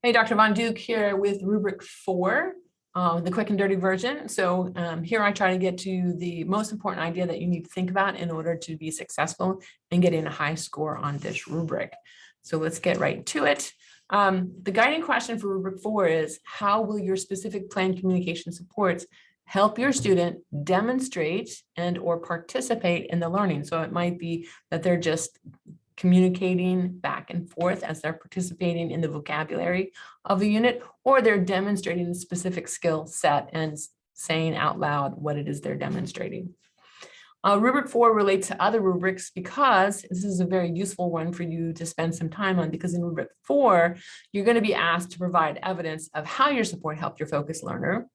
Hey, Dr. Von Duke here with rubric 4, the quick and dirty version. So here I try to get to the most important idea that you need to think about in order to be successful in getting a high score on this rubric. So let's get right to it. The guiding question for rubric 4 is, how will your specific planned communication supports help your student demonstrate and or participate in the learning? So it might be that they're just communicating back and forth as they're participating in the vocabulary of a unit, or they're demonstrating a specific skill set and saying out loud what it is they're demonstrating. Rubric 4 relates to other rubrics because this is a very useful one for you to spend some time on, because in rubric 4, you're going to be asked to provide evidence of how your support helped your focused learner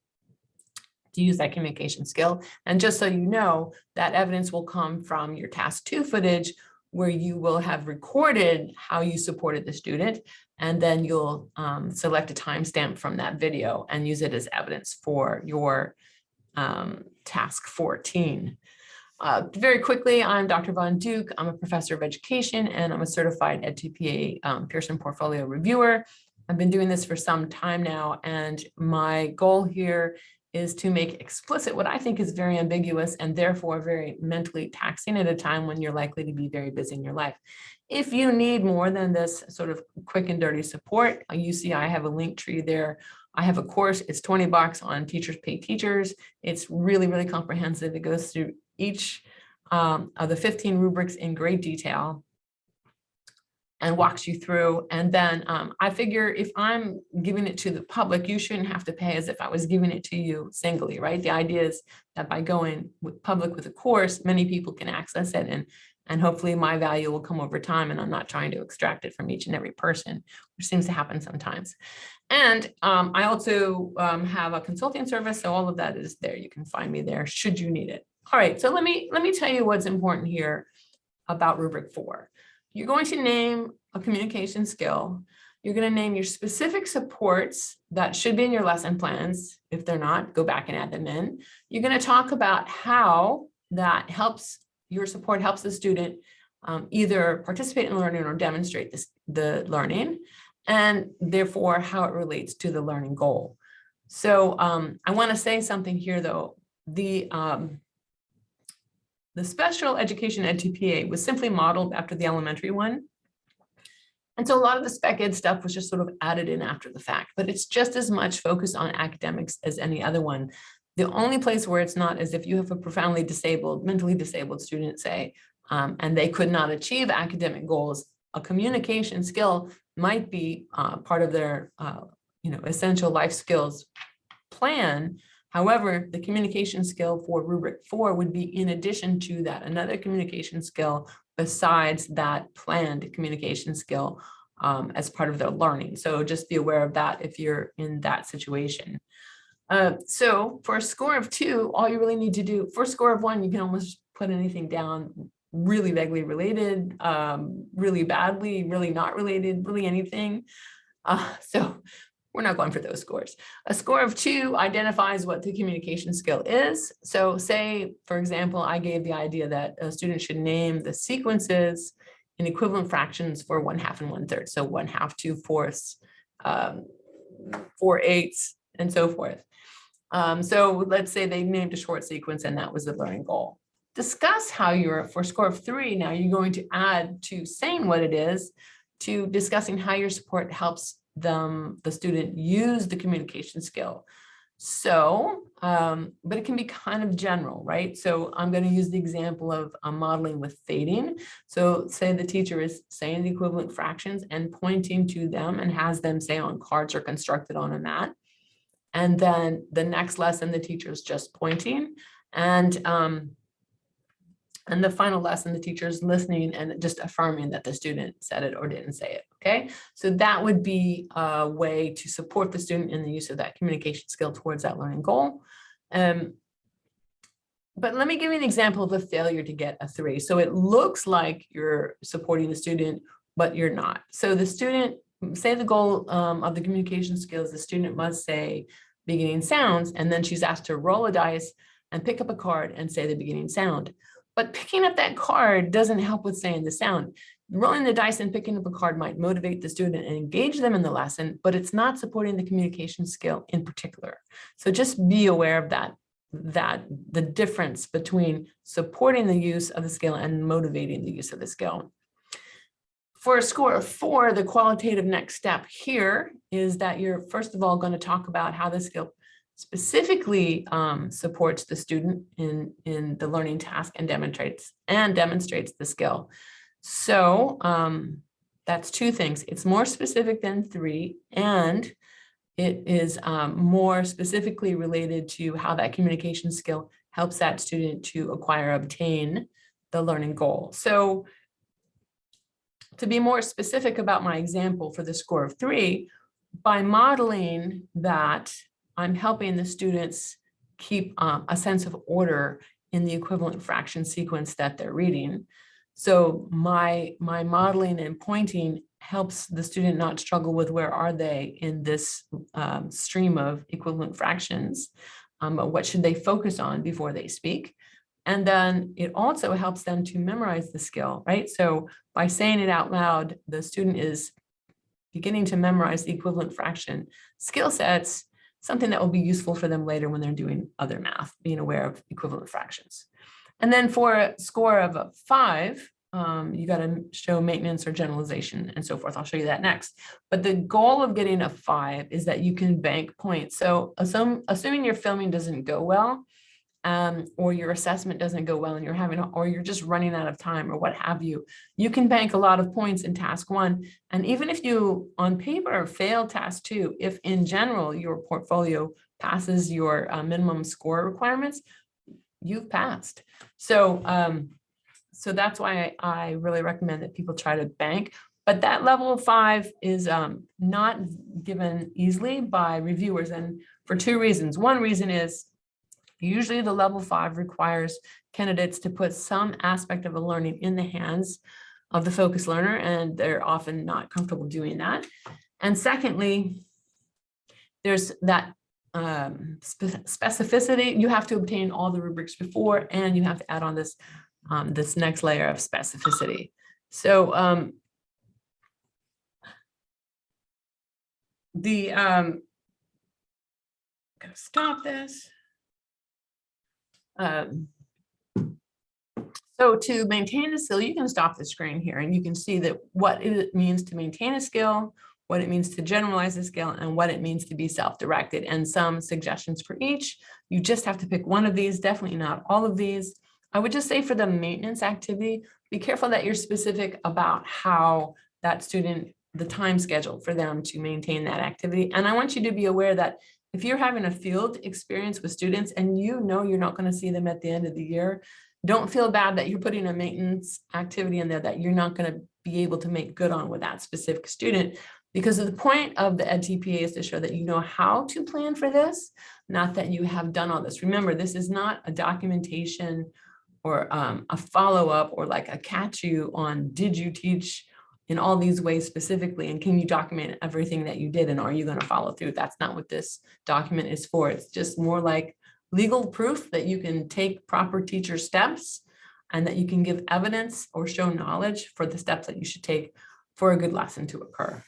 to use that communication skill. And just so you know, that evidence will come from your task 2 footage, where you will have recorded how you supported the student, and then you'll select a timestamp from that video and use it as evidence for your task 14. Very quickly, I'm Dr. Von Duke. I'm a professor of education, and I'm a certified EdTPA Pearson Portfolio Reviewer. I've been doing this for some time now, and my goal here is to make explicit what I think is very ambiguous and therefore very mentally taxing at a time when you're likely to be very busy in your life. If you need more than this sort of quick and dirty support, you see I have a link tree there. I have a course, it's $20 on Teachers Pay Teachers. It's really, really comprehensive. It goes through each of the 15 rubrics in great detail and walks you through. And then I figure if I'm giving it to the public, you shouldn't have to pay as if I was giving it to you singly, right? The idea is that by going public with a course, many people can access it, and hopefully my value will come over time, and I'm not trying to extract it from each and every person, which seems to happen sometimes. And I also have a consulting service, so all of that is there. You can find me there should you need it. All right, so let me tell you what's important here about rubric 4. You're going to name a communication skill. You're going to name your specific supports that should be in your lesson plans. If they're not, go back and add them in. You're going to talk about how that helps, your support helps the student either participate in learning or demonstrate the learning, and therefore how it relates to the learning goal. So I want to say something here, though. The special education EdTPA was simply modeled after the elementary one. And so a lot of the SPEC Ed stuff was just sort of added in after the fact, but it's just as much focused on academics as any other one. The only place where it's not is if you have a profoundly disabled, mentally disabled student, say, and they could not achieve academic goals, a communication skill might be part of their essential life skills plan. However, the communication skill for rubric 4 would be in addition to that, another communication skill besides that planned communication skill as part of their learning. So just be aware of that if you're in that situation. So for a score of 2, all you really need to do, for a score of 1, you can almost put anything down, really vaguely related, really badly, really not related, really anything. So we're not going for those scores. A score of 2 identifies what the communication skill is. So say, for example, I gave the idea that a student should name the sequences in equivalent fractions for 1/2 and 1/3. So 1/2, 2/4, 4/8, and so forth. So let's say they named a short sequence and that was the learning goal. Discuss how you're, for a score of 3, now you're going to add to saying what it is, to discussing how your support helps the student use the communication skill. So, but it can be kind of general, right? So I'm going to use the example of modeling with fading. So say the teacher is saying the equivalent fractions and pointing to them and has them say on cards or constructed on a mat. And then the next lesson, the teacher is just pointing, and the final lesson, the teacher is listening and just affirming that the student said it or didn't say it, okay? So that would be a way to support the student in the use of that communication skill towards that learning goal. But let me give you an example of a failure to get a 3. So it looks like you're supporting the student, but you're not. So the student, say the goal of the communication skills, the student must say beginning sounds, and then she's asked to roll a dice and pick up a card and say the beginning sound. But picking up that card doesn't help with saying the sound. rolling the dice and picking up a card might motivate the student and engage them in the lesson, but it's not supporting the communication skill in particular. So just be aware of that the difference between supporting the use of the skill and motivating the use of the skill. For a score of 4, the qualitative next step here is that you're first of all going to talk about how the skill specifically supports the student in the learning task and demonstrates the skill. So that's 2 things. It's more specific than 3, and it is more specifically related to how that communication skill helps that student to acquire, obtain the learning goal. So to be more specific about my example for the score of 3, by modeling that I'm helping the students keep a sense of order in the equivalent fraction sequence that they're reading. So my modeling and pointing helps the student not struggle with where are they in this stream of equivalent fractions. What should they focus on before they speak? And then it also helps them to memorize the skill, right? So by saying it out loud, the student is beginning to memorize the equivalent fraction skill sets, something that will be useful for them later when they're doing other math, being aware of equivalent fractions. And then for a score of 5, you got to show maintenance or generalization and so forth. I'll show you that next. But the goal of getting a 5 is that you can bank points. So assuming your filming doesn't go well, or your assessment doesn't go well and or you're just running out of time or what have you, you can bank a lot of points in task 1. And even if you on paper fail task 2, if in general your portfolio passes your minimum score requirements, you've passed. So that's why I really recommend that people try to bank. But that level of 5 is not given easily by reviewers, and for 2 reasons. One reason is usually the level 5 requires candidates to put some aspect of a learning in the hands of the focused learner, and they're often not comfortable doing that. And secondly, there's that specificity. You have to obtain all the rubrics before, and you have to add on this this next layer of specificity. So gotta stop this. So to maintain the skill, you can stop the screen here and you can see that what it means to maintain a skill, what it means to generalize a skill, and what it means to be self-directed, and some suggestions for each. You just have to pick one of these, definitely not all of these. I would just say for the maintenance activity, be careful that you're specific about how that student, the time schedule for them to maintain that activity. And I want you to be aware that if you're having a field experience with students and you know you're not going to see them at the end of the year, don't feel bad that you're putting a maintenance activity in there that you're not going to be able to make good on with that specific student, because the point of the EdTPA is to show that you know how to plan for this, not that you have done all this. Remember, this is not a documentation or a follow-up or like a catch you on did you teach in all these ways specifically, and can you document everything that you did, and are you going to follow through? That's not what this document is for. It's just more like legal proof that you can take proper teacher steps and that you can give evidence or show knowledge for the steps that you should take for a good lesson to occur.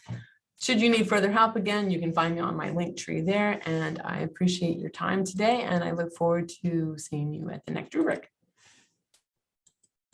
Should you need further help, again, you can find me on my link tree there, and I appreciate your time today, and I look forward to seeing you at the next rubric.